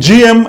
GM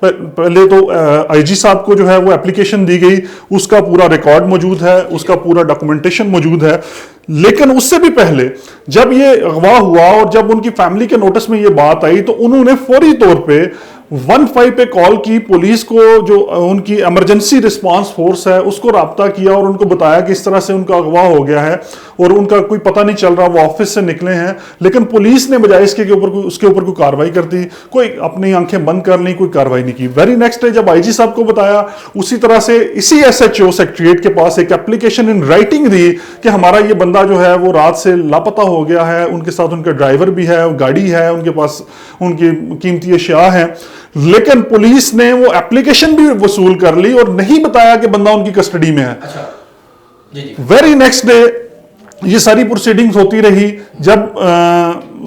پہلے تو آئی جی صاحب کو جو ہے وہ اپلیکیشن دی گئی, اس کا پورا ریکارڈ موجود ہے, اس کا پورا ڈاکومنٹیشن موجود ہے. لیکن اس سے بھی پہلے جب یہ اغوا ہوا اور جب ان کی فیملی کے نوٹس میں یہ بات آئی تو انہوں نے فوری طور پہ 15 پہ کال کی پولیس کو, جو ان کی ایمرجنسی رسپانس فورس ہے اس کو رابطہ کیا اور ان کو بتایا کہ اس طرح سے ان کا اغوا ہو گیا ہے اور ان کا کوئی پتہ نہیں چل رہا, وہ آفس سے نکلے ہیں. لیکن پولیس نے بجائے اس کے اوپر کوئی کاروائی کر دی, کوئی اپنی آنکھیں بند کر لیں, کوئی کاروائی نہیں کی. ویری نیکسٹ ڈے جب آئی جی صاحب کو بتایا, اسی طرح سے اسی ایس ایچ او سیکریٹریٹ کے پاس ایک اپلیکیشن ان رائٹنگ دی کہ ہمارا یہ بندہ جو ہے وہ رات سے لاپتہ ہو گیا ہے, ان کے ساتھ ان کا ڈرائیور بھی ہے, گاڑی ہے, ان کے پاس ان کی قیمتی اشیاء ہیں. لیکن پولیس نے وہ اپلیکیشن بھی وصول کر لی اور نہیں بتایا کہ بندہ ان کی کسٹڈی میں ہے. ویری نیکسٹ ڈے یہ ساری پروسیڈنگز ہوتی رہی. جب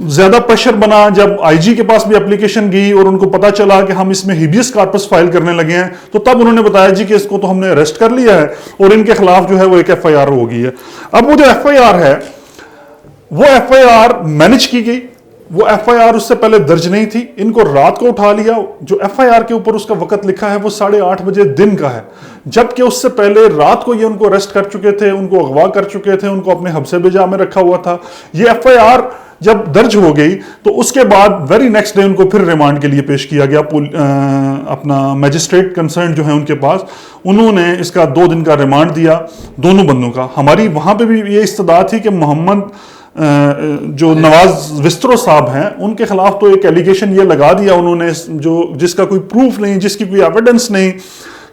زیادہ پریشر بنا, جب آئی جی کے پاس بھی اپلیکیشن گئی اور ان کو پتا چلا کہ ہم اس میں ہیبیس کارپس فائل کرنے لگے ہیں, تو تب انہوں نے بتایا جی کہ اس کو تو ہم نے اریسٹ کر لیا ہے اور ان کے خلاف جو ہے وہ ایک ایف آئی آر ہو گئی ہے. اب وہ جو ایف آئی آر ہے وہ ایف آئی آر مینج کی گئی, وہ ایف آئی آر اس سے پہلے درج نہیں تھی. ان کو رات کو اٹھا لیا, جو ایف آئی آر کے اوپر اس کا وقت لکھا ہے وہ 8:30 بجے دن کا ہے, جبکہ اس سے پہلے رات کو یہ ان کو اریسٹ کر چکے تھے, ان کو اغوا کر چکے تھے, ان کو اپنے حبسے بجا میں رکھا ہوا تھا. یہ ایف آئی آر جب درج ہو گئی تو اس کے بعد ویری نیکسٹ ڈے ان کو پھر ریمانڈ کے لیے پیش کیا گیا. اپنا میجسٹریٹ کنسرن جو ہے ان کے پاس, انہوں نے اس کا 2 دن کا ریمانڈ دیا دونوں بندوں کا. ہماری وہاں پہ بھی یہ استدعا تھی کہ محمد جو نواز وسترو صاحب ہیں ان کے خلاف تو ایک ایلیگیشن یہ لگا دیا انہوں نے, جس کا کوئی پروف نہیں, جس کی کوئی ایویڈنس نہیں,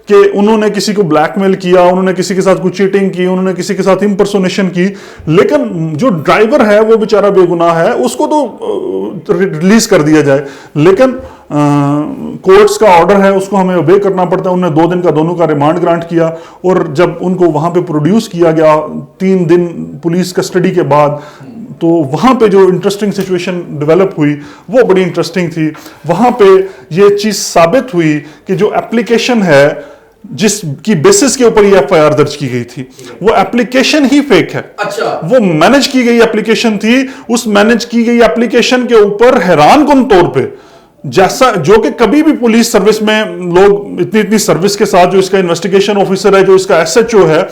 کہ انہوں نے کسی کو بلیک میل کیا, انہوں نے کسی کے ساتھ کوئی چیٹنگ کی, انہوں نے کسی کے ساتھ امپرسونیشن کی. لیکن جو ڈرائیور ہے وہ بیچارہ بے گناہ ہے, اس کو تو ریلیز کر دیا جائے. لیکن کورٹس کا آرڈر ہے, اس کو ہمیں اوبے کرنا پڑتا ہے. انہوں نے 2 دن کا دونوں کا ریمانڈ گرانٹ کیا, اور جب ان کو وہاں پہ پروڈیوس کیا گیا 3 دن پولیس کسٹڈی کے بعد, تو وہاں پہ جو انٹرسٹنگ سچویشن ڈیولپ ہوئی وہ بڑی انٹرسٹنگ تھی. وہاں پہ یہ چیز ثابت ہوئی کہ جو اپلیکیشن ہے جس کی بیسس کے اوپر یہ ایف آئی آر درج کی گئی تھی, وہ اپلیکیشن ہی فیک ہے. وہ مینج کی گئی اپلیکیشن تھی. اس مینج کی گئی اپلیکیشن کے اوپر حیران کن طور پہ, جیسا جو کہ کبھی بھی پولیس سروس میں لوگ اتنی سروس کے ساتھ, جو اس کا انویسٹیگیشن آفیسر ہے, جو اس کا ایس ایچ او ہے,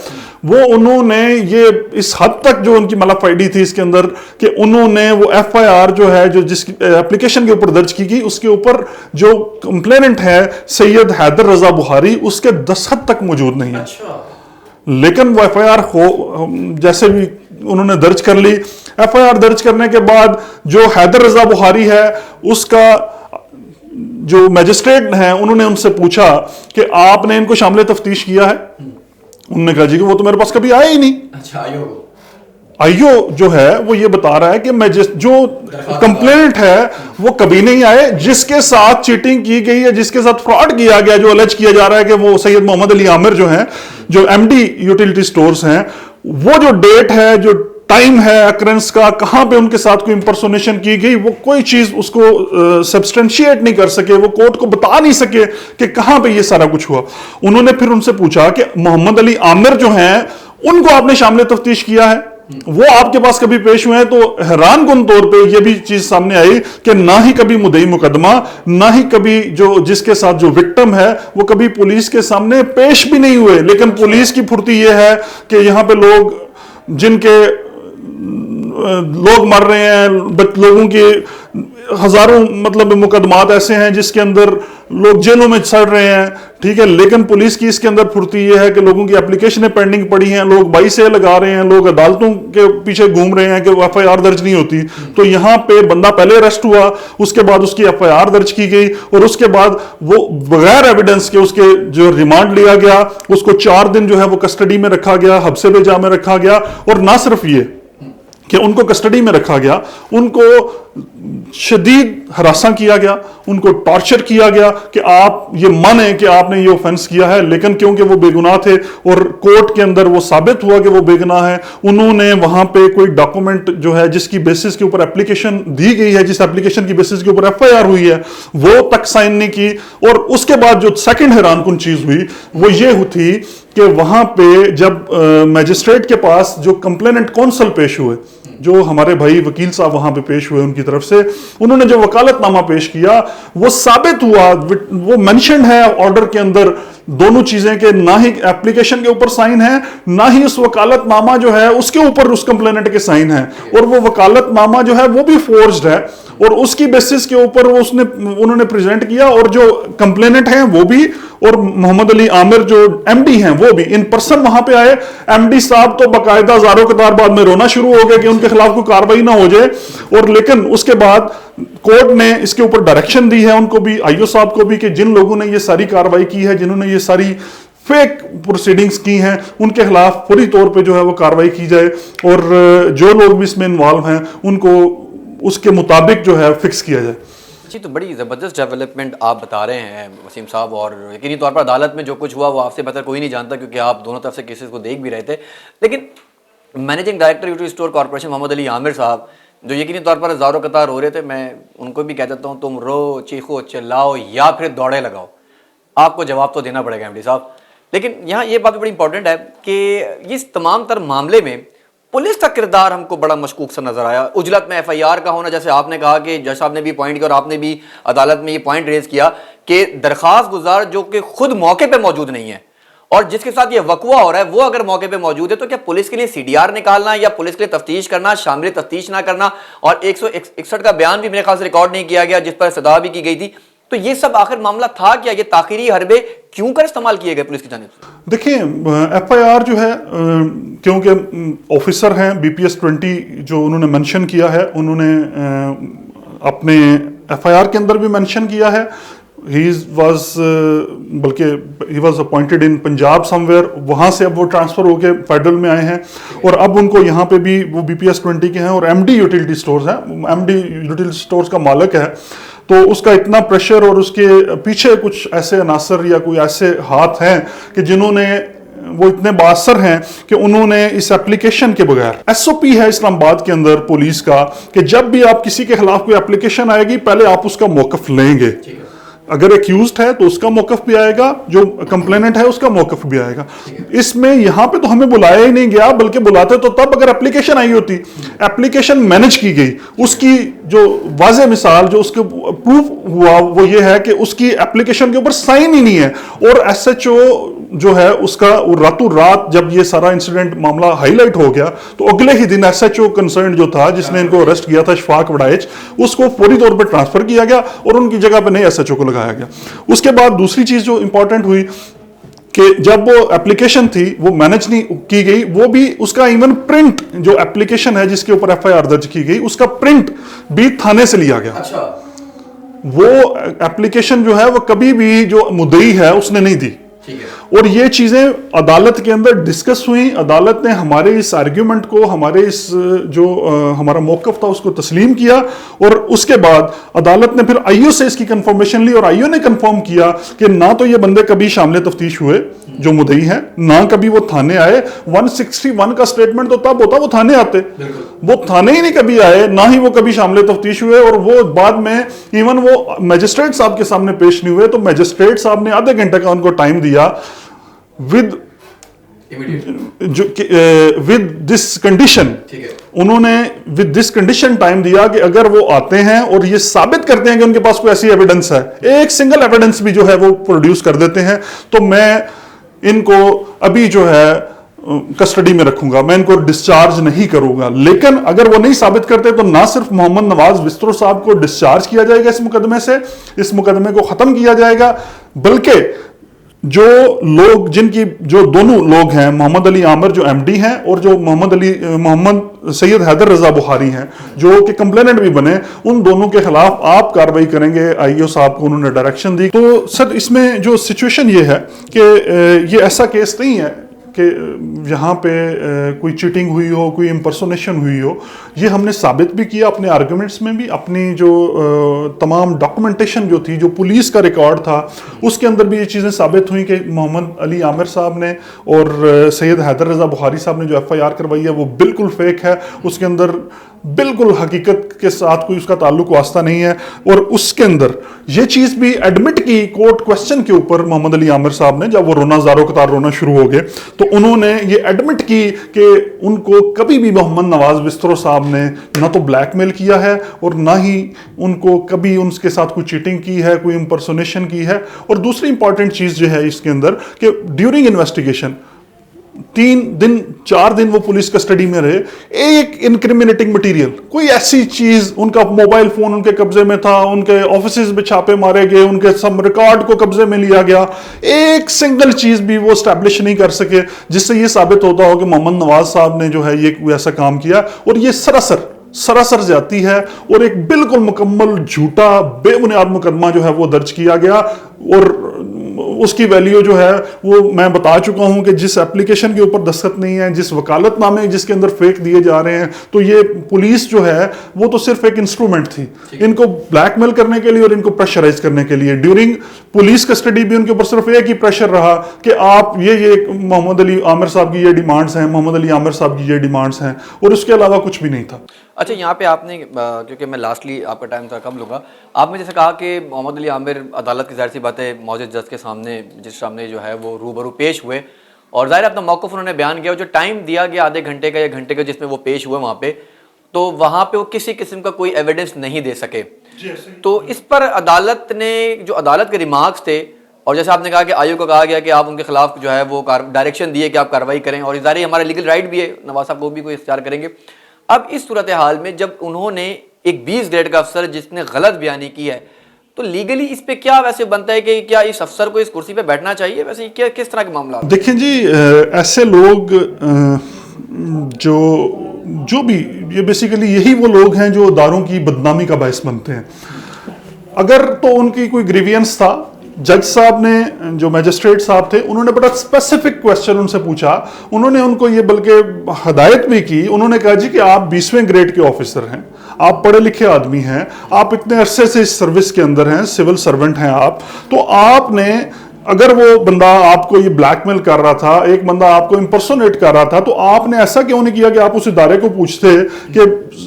وہ انہوں نے یہ اس حد تک جو ان کی ملافائڈی تھی اس کے اندر, کہ انہوں نے وہ ایف آئی آر جو ہے, جو جس اپلیکیشن کے اوپر درج کی گئی, اس کے اوپر جو کمپلیننٹ ہے سید حیدر رضا بخاری, اس کے دستخط تک موجود نہیں ہے. لیکن وہ ایف آئی آر جیسے بھی انہوں نے درج کر لی. ایف آئی آر درج کرنے کے بعد جو حیدر رضا بخاری ہے, اس کا جو میجسٹریٹ ہیں انہوں نے ان سے پوچھا کہ آپ نے ان کو شامل تفتیش کیا ہے. انہوں نے کہا جی کہ وہ تو میرے پاس کبھی آیا ہی نہیں. آئیو جو ہے وہ یہ بتا رہا ہے کہ جو کمپلینٹ ہے وہ کبھی نہیں آئے. جس کے ساتھ چیٹنگ کی گئی ہے, جس کے ساتھ فراڈ کیا گیا, جو الیج کیا جا رہا ہے کہ وہ سید محمد علی عامر جو ہیں, جو ایم ڈی یوٹیلٹی سٹورز ہیں, وہ جو ڈیٹ ہے, جو ٹائم ہے اکرنس کا, کہاں پہ ان کے ساتھ کوئی امپرسونیشن کی گئی, وہ کوئی چیز اس کو سبسٹینشیٹ نہیں کر سکے, وہ کورٹ کو بتا نہیں سکے کہ کہاں پہ یہ سارا کچھ ہوا. انہوں نے پھر ان سے پوچھا کہ محمد علی عامر جو ہیں ان کو آپ نے شامل تفتیش کیا ہے, وہ آپ کے پاس کبھی پیش ہوئے ہیں؟ تو حیران کن طور پہ یہ بھی چیز سامنے آئی کہ نہ ہی کبھی مدعی مقدمہ, نہ ہی کبھی جو جس کے ساتھ جو وکٹم ہے وہ کبھی پولیس کے سامنے پیش بھی نہیں ہوئے. لیکن پولیس کی پھرتی یہ ہے کہ یہاں پہ لوگ جن کے لوگ مر رہے ہیں, لوگوں کے ہزاروں مطلب مقدمات ایسے ہیں جس کے اندر لوگ جیلوں میں سڑ رہے ہیں, ٹھیک ہے, لیکن پولیس کی اس کے اندر پھرتی یہ ہے کہ لوگوں کی اپلیکیشنیں پینڈنگ پڑی ہیں, لوگ 22 لگا رہے ہیں, لوگ عدالتوں کے پیچھے گھوم رہے ہیں کہ ایف آئی آر درج نہیں ہوتی. تو یہاں پہ بندہ پہلے اریسٹ ہوا, اس کے بعد اس کی ایف آئی آر درج کی گئی, اور اس کے بعد وہ بغیر ایویڈنس کے اس کے جو ریمانڈ لیا گیا, اس کو 4 دن جو ہے وہ کسٹڈی میں رکھا گیا, حبسے بجا میں رکھا گیا. اور نہ صرف یہ کہ ان کو کسٹڈی میں رکھا گیا, ان کو شدید ہراساں کیا گیا, ان کو ٹارچر کیا گیا کہ آپ یہ مانیں کہ آپ نے یہ اوفنس کیا ہے. لیکن کیونکہ وہ بے گناہ تھے اور کورٹ کے اندر وہ ثابت ہوا کہ وہ بے گناہ ہے, انہوں نے وہاں پہ کوئی ڈاکومنٹ جو ہے جس کی بیسس کے اوپر اپلیکیشن دی گئی ہے, جس اپلیکیشن کی بیسس کے اوپر ایف آئی آر ہوئی ہے, وہ تک سائن نہیں کی. اور اس کے بعد جو سیکنڈ حیران کن چیز ہوئی وہ یہ تھی کہ وہاں پہ جب میجسٹریٹ کے پاس جو کمپلیننٹ کونسل پیش ہوئے, جو ہمارے بھائی وکیل صاحب وہاں پہ پیش ہوئے ان کی طرف سے, انہوں نے جو وکالت نامہ پیش کیا وہ ثابت ہوا, وہ مینشنڈ ہے آرڈر کے اندر دونوں چیزیں کہ نہ ہی ایپلیکیشن کے اوپر سائن ہے نہ ہی اس وکالت نامہ جو ہے اس کے اوپر اس کمپلیننٹ کے سائن ہیں, اور وہ وکالت نامہ جو ہے وہ بھی فورجڈ ہے, اور اس کی بیسس کے اوپر وہ انہوں نے پریزنٹ کیا, اور جو کمپلیننٹ ہیں وہ بھی, اور محمد علی عامر جو ایم ڈی ہیں وہ بھی ان پرسن وہاں پہ آئے. ایم ڈی صاحب تو باقاعدہ زاروں قطار بعد میں رونا شروع ہو گئے کہ ان کے خلاف کوئی کاروائی نہ ہو جائے, اور لیکن اس کے بعد کورٹ نے اس کے اوپر ڈائریکشن دی ہے ان کو بھی, آئی او صاحب کو بھی, کہ جن لوگوں نے یہ ساری کاروائی کی ہے, جنہوں نے یہ ساری فیک پروسیڈنگز کی ہیں, ان کے خلاف فوری طور پہ جو ہے وہ کاروائی کی جائے, اور جو لوگ بھی اس میں انوالو ہیں ان کو اس کے مطابق جو ہے فکس کیا جائے. جی, تو بڑی زبردست ڈیولپمنٹ آپ بتا رہے ہیں وسیم صاحب, اور یقینی طور پر عدالت میں جو کچھ ہوا وہ آپ سے بہتر کوئی نہیں جانتا کیونکہ آپ دونوں طرف سے کیسز کو دیکھ بھی رہے تھے. لیکن مینیجنگ ڈائریکٹر یوٹی اسٹور کارپوریشن محمد علی عامر صاحب جو یقینی طور پر زاروں قطار ہو رہے تھے, میں ان کو بھی کہہ دیتا ہوں تم رو, چیخو, چلاؤ یا پھر دوڑے لگاؤ, آپ کو جواب تو دینا پڑے گا ایم ڈی صاحب. لیکن یہاں یہ بات بھی بڑی امپورٹنٹ ہے کہ اس تمام تر معاملے میں پولیس کا کردار ہم کو بڑا مشکوک سا نظر آیا. اجلت میں ایف آئی آر کا ہونا, جیسے آپ نے کہا کہ جج صاحب نے بھی پوائنٹ کیا اور آپ نے بھی عدالت میں یہ پوائنٹ ریز کیا کہ درخواست گزار جو کہ خود موقع پہ موجود نہیں ہے اور جس کے ساتھ یہ وقوع ہو رہا ہے وہ اگر موقع پہ موجود ہے, تو کیا پولیس کے لیے سی ڈی آر نکالنا یا پولیس کے لیے تفتیش کرنا, شامل تفتیش نہ کرنا, اور 161 کا بیان بھی میرے خیال سے ریکارڈ نہیں کیا گیا جس پر صدا بھی کی گئی تھی, تو یہ سب آخر معاملہ تھا کیا؟ یہ تاخیری حربے کیوں کر استعمال کیے گئے پولیس کی جانب سے؟ دیکھیں, ایف آئی آر جو ہے کیونکہ آفیسر ہیں بی پی ایس 20 جو انہوں نے مینشن کیا ہے, انہوں نے اپنے ایف آئی آر کے اندر بھی مینشن کیا ہے, he was appointed in Punjab some where, وہاں سے اب وہ ٹرانسفر ہو کے فیڈرل میں آئے ہیں, اور اب ان کو یہاں پہ بھی وہ بی پی ایس 20 کے ہیں اور ایم ڈی یوٹیلٹی اسٹورز ہیں, ایم ڈی یوٹیلٹی اسٹورز کا مالک ہے. تو اس کا اتنا پریشر اور اس کے پیچھے کچھ ایسے عناصر یا کوئی ایسے ہاتھ ہیں کہ جنہوں نے وہ اتنے بااثر ہیں کہ انہوں نے اس ایپلیکیشن کے بغیر, ایس او پی ہے اسلام آباد کے اندر پولیس کا کہ جب بھی آپ کسی کے خلاف کوئی ایپلیکیشن آئے گی پہلے آپ اس کا موقف لیں گے. اگر ایکیوزڈ ہے تو اس کا موقف بھی آئے گا, جو کمپلیننٹ ہے اس کا موقف بھی آئے گا. اس میں یہاں پہ تو ہمیں بلایا ہی نہیں گیا, بلکہ بلاتے تو تب اگر ایپلیکیشن آئی ہوتی. ایپلیکیشن مینج کی گئی, اس کی جو واضح مثال جو اس کے پروف ہوا وہ یہ ہے کہ اس کی ایپلیکیشن کے اوپر سائن ہی نہیں ہے, اور ایس ایچ او جو ہے اس کا راتوں رات جب یہ سارا انسیڈنٹ معاملہ ہائی لائٹ ہو گیا تو اگلے ہی دن ایس ایچ او کنسرنڈ جو تھا جس نے ان کو اریسٹ کیا تھا شفاق وڈائچ, اس کو فوری طور پر ٹرانسفر کیا گیا اور ان کی جگہ پہ نئے ایس ایچ او کو لگایا گیا. اس کے بعد دوسری چیز جو امپورٹنٹ ہوئی کہ جب وہ ایپلیکیشن تھی وہ مینج نہیں کی گئی, وہ بھی اس کا ایون پرنٹ جو ایپلیکیشن ہے جس کے اوپر ایف آئی آر درج کی گئی اس کا پرنٹ بھی تھانے سے لیا گیا. وہ ایپلیکیشن جو ہے وہ کبھی بھی جو مدعی ہے اس نے نہیں دی, اور یہ چیزیں عدالت کے اندر ڈسکس ہوئیں. عدالت نے ہمارے اس آرگیومنٹ کو, ہمارے اس جو ہمارا موقف تھا اس کو تسلیم کیا, اور اس کے بعد عدالت نے پھر آئی او سے اس کی کنفرمیشن لی, اور آئی او نے کنفرم کیا کہ نہ تو یہ بندے کبھی شامل تفتیش ہوئے جو مدعی ہیں, نہ کبھی وہ تھانے آئے. 161 کا سٹیٹمنٹ تو تب ہوتا وہ تھانے آتے, وہ تھانے ہی نہیں کبھی آئے, نہ ہی وہ کبھی شامل تفتیش ہوئے, اور وہ بعد میں ایون وہ میجسٹریٹ صاحب کے سامنے پیش نہیں ہوئے. تو میجسٹریٹ صاحب نے آدھے گھنٹے کا ان کو ٹائم دیا with this condition, انہوں نے with this condition ٹائم دیا کہ اگر وہ آتے ہیں اور یہ ثابت کرتے ہیں کہ ان کے پاس کوئی ایسی ایویڈنس ہے, ایک سنگل ایویڈنس بھی جو ہے وہ پروڈیوس کر دیتے ہیں, تو میں ان کو ابھی جو ہے کسٹڈی میں رکھوں گا, میں ان کو ڈسچارج نہیں کروں گا. لیکن اگر وہ نہیں ثابت کرتے تو نہ صرف محمد نواز وسترو صاحب کو ڈسچارج کیا جائے گا اس مقدمے سے, اس مقدمے کو ختم کیا جائے گا, بلکہ جو لوگ جن کی جو دونوں لوگ ہیں محمد علی عامر جو ایم ڈی ہیں اور جو محمد سید حیدر رضا بخاری ہیں جو کہ کمپلیننٹ بھی بنے, ان دونوں کے خلاف آپ کاروائی کریں گے. آئی او صاحب کو انہوں نے ڈائریکشن دی. تو سر اس میں جو سچویشن یہ ہے کہ یہ ایسا کیس نہیں ہے کہ یہاں پہ کوئی چیٹنگ ہوئی ہو, کوئی امپرسونیشن ہوئی ہو. یہ ہم نے ثابت بھی کیا اپنے آرگومنٹس میں بھی, اپنی جو تمام ڈاکومنٹیشن جو تھی, جو پولیس کا ریکارڈ تھا اس کے اندر بھی یہ چیزیں ثابت ہوئیں کہ محمد علی عامر صاحب نے اور سید حیدر رضا بخاری صاحب نے جو ایف آئی آر کروائی ہے وہ بالکل فیک ہے, اس کے اندر بالکل حقیقت کے ساتھ کوئی اس کا تعلق واسطہ نہیں ہے. اور اس کے اندر یہ چیز بھی ایڈمٹ کی کورٹ کوسچن کے اوپر محمد علی عامر صاحب نے, جب وہ رونا زاروں قطار رونا شروع ہو گئے تو تو انہوں نے یہ ایڈمٹ کی کہ ان کو کبھی بھی محمد نواز بسترو صاحب نے نہ تو بلیک میل کیا ہے اور نہ ہی ان کو کبھی ان کے ساتھ کوئی چیٹنگ کی ہے, کوئی امپرسونیشن کی ہے. اور دوسری امپورٹنٹ چیز جو ہے اس کے اندر کہ ڈیورنگ انویسٹیگیشن 3 دن 4 دن وہ پولیس کسٹڈی میں رہے, ایک انکریمنیٹنگ مٹیریل, کوئی ایسی چیز, ان کا موبائل فون ان کے قبضے میں تھا, ان کے آفیسز میں چھاپے مارے گئے, ان کے سب ریکارڈ کو قبضے میں لیا گیا, ایک سنگل چیز بھی وہ اسٹیبلش نہیں کر سکے جس سے یہ ثابت ہوتا ہو کہ محمد نواز صاحب نے جو ہے یہ ایسا کام کیا. اور یہ سراسر زیادتی ہے اور ایک بالکل مکمل جھوٹا بے بنیاد مقدمہ جو ہے وہ درج کیا گیا. اور اس کی ویلیو جو ہے وہ میں بتا چکا ہوں کہ جس اپلیکیشن کے اوپر دستخط نہیں ہے, جس وکالت نامے جس کے اندر فیک دیے جا رہے ہیں, تو یہ پولیس جو ہے وہ تو صرف ایک انسٹرومنٹ تھی ان کو بلیک میل کرنے کے لیے اور ان کو پریشرائز کرنے کے لیے. ڈیورنگ پولیس کسٹڈی بھی ان کے اوپر صرف ایک ہی پریشر رہا کہ آپ یہ محمد علی عامر صاحب کی یہ ڈیمانڈز ہیں, محمد علی عامر صاحب کی یہ ڈیمانڈز ہیں, اور اس کے علاوہ کچھ بھی نہیں تھا. اچھا, یہاں پہ آپ نے, کیونکہ میں لاسٹلی آپ کا ٹائم تھوڑا کم لوں گا, آپ نے جیسے کہا کہ محمد علی عامر عدالت کی ظاہر سی بات ہے معزز جج کے سامنے جس سامنے جو ہے وہ روبرو پیش ہوئے اور ظاہر اپنا موقف انہوں نے بیان کیا, جو ٹائم دیا گیا آدھے گھنٹے کا یا گھنٹے کا جس میں وہ پیش ہوئے وہاں پہ, تو وہاں پہ وہ کسی قسم کا کوئی ایویڈنس نہیں دے سکے. تو اس پر عدالت نے, جو عدالت کے ریمارکس تھے, اور جیسے آپ نے کہا کہ آیو کو کہا گیا کہ آپ ان کے خلاف جو ہے وہ ڈائریکشن دیے کہ آپ کارروائی کریں, اور ظاہر ہمارا لیگل رائٹ بھی ہے, نواز صاحب کو بھی کوئی اختیار کریں گے. اب اس صورتحال میں جب انہوں نے ایک 20 گریڈ کا افسر جس نے غلط بیانی کی ہے, تو لیگلی اس پہ کیا ویسے بنتا ہے کہ کیا اس افسر کو اس کرسی پہ بیٹھنا چاہیے, ویسے کیا کس طرح کے معاملات؟ دیکھیں جی, ایسے لوگ جو بھی, یہ بیسیکلی یہی وہ لوگ ہیں جو اداروں کی بدنامی کا باعث بنتے ہیں. اگر تو ان کی کوئی گریوینس تھا, جج صاحب نے, جو میجسٹریٹ صاحب تھے, انہوں نے بڑا اسپیسیفک کویسچن ان سے پوچھا, انہوں نے ان کو یہ بلکہ ہدایت بھی کی, انہوں نے کہا جی کہ آپ 20ویں گریڈ کے آفیسر ہیں, آپ پڑھے لکھے آدمی ہیں, آپ اتنے عرصے سے اس سروس کے اندر ہیں, سول سرونٹ ہیں آپ, تو آپ نے, اگر وہ بندہ آپ کو یہ بلیک میل کر رہا تھا, ایک بندہ آپ کو امپرسونیٹ کر رہا تھا, تو آپ نے ایسا کیوں نہیں کیا کہ آپ اس ادارے کو پوچھتے کہ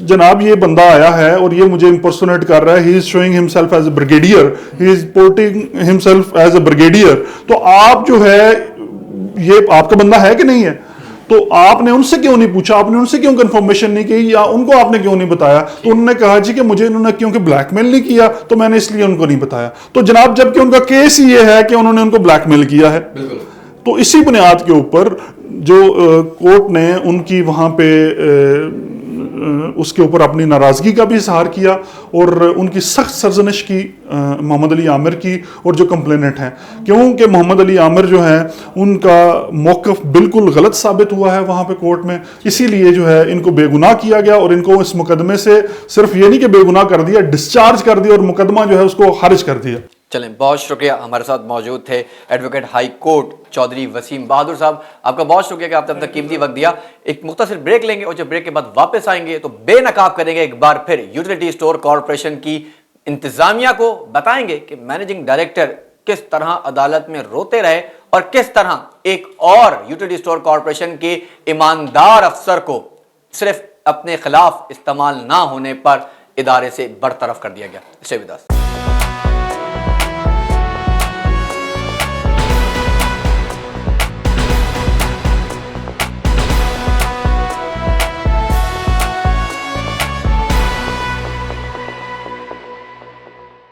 جناب یہ بندہ آیا ہے اور یہ مجھے امپرسونیٹ کر رہا ہے, he is showing himself as a brigadier, he is portraying himself as a brigadier, تو آپ جو ہے یہ آپ کا بندہ ہے کہ نہیں ہے؟ تو آپ نے ان سے کیوں نہیں پوچھا, آپ نے ان سے کیوں کنفرمیشن نہیں کی, یا ان کو آپ نے کیوں نہیں بتایا؟ تو انہوں نے کہا جی کہ مجھے انہوں نے کیونکہ بلیک میل نہیں کیا تو میں نے اس لیے ان کو نہیں بتایا. تو جناب جبکہ ان کا کیس یہ ہے کہ انہوں نے ان کو بلیک میل کیا ہے, تو اسی بنیاد کے اوپر جو کورٹ نے ان کی وہاں پہ اس کے اوپر اپنی ناراضگی کا بھی اظہار کیا اور ان کی سخت سرزنش کی محمد علی عامر کی اور جو کمپلیننٹ ہیں, کیونکہ محمد علی عامر جو ہیں ان کا موقف بالکل غلط ثابت ہوا ہے وہاں پہ کورٹ میں, اسی لیے جو ہے ان کو بے گناہ کیا گیا اور ان کو اس مقدمے سے صرف یہ نہیں کہ بے گناہ کر دیا, ڈسچارج کر دیا اور مقدمہ جو ہے اس کو خارج کر دیا. چلیں, بہت شکریہ. ہمارے ساتھ موجود تھے advocate high court Chaudhry Waseem Bahadur صاحب, آپ کا بہت شکریہ کہ آپ نے اپنا قیمتی وقت دیا. ایک مختصر بریک لیں گے اور جب بریک کے بعد واپس آئیں گے تو بے نقاب کریں گے ایک بار پھر یوٹیلیٹی اسٹور کارپوریشن کی انتظامیہ کو, بتائیں گے کہ مینیجنگ ڈائریکٹر کس طرح عدالت میں روتے رہے اور کس طرح ایک اور یوٹیلیٹی اسٹور کارپوریشن کے ایماندار افسر کو صرف اپنے خلاف استعمال نہ ہونے پر ادارے سے برطرف کر دیا گیا. Stay with us.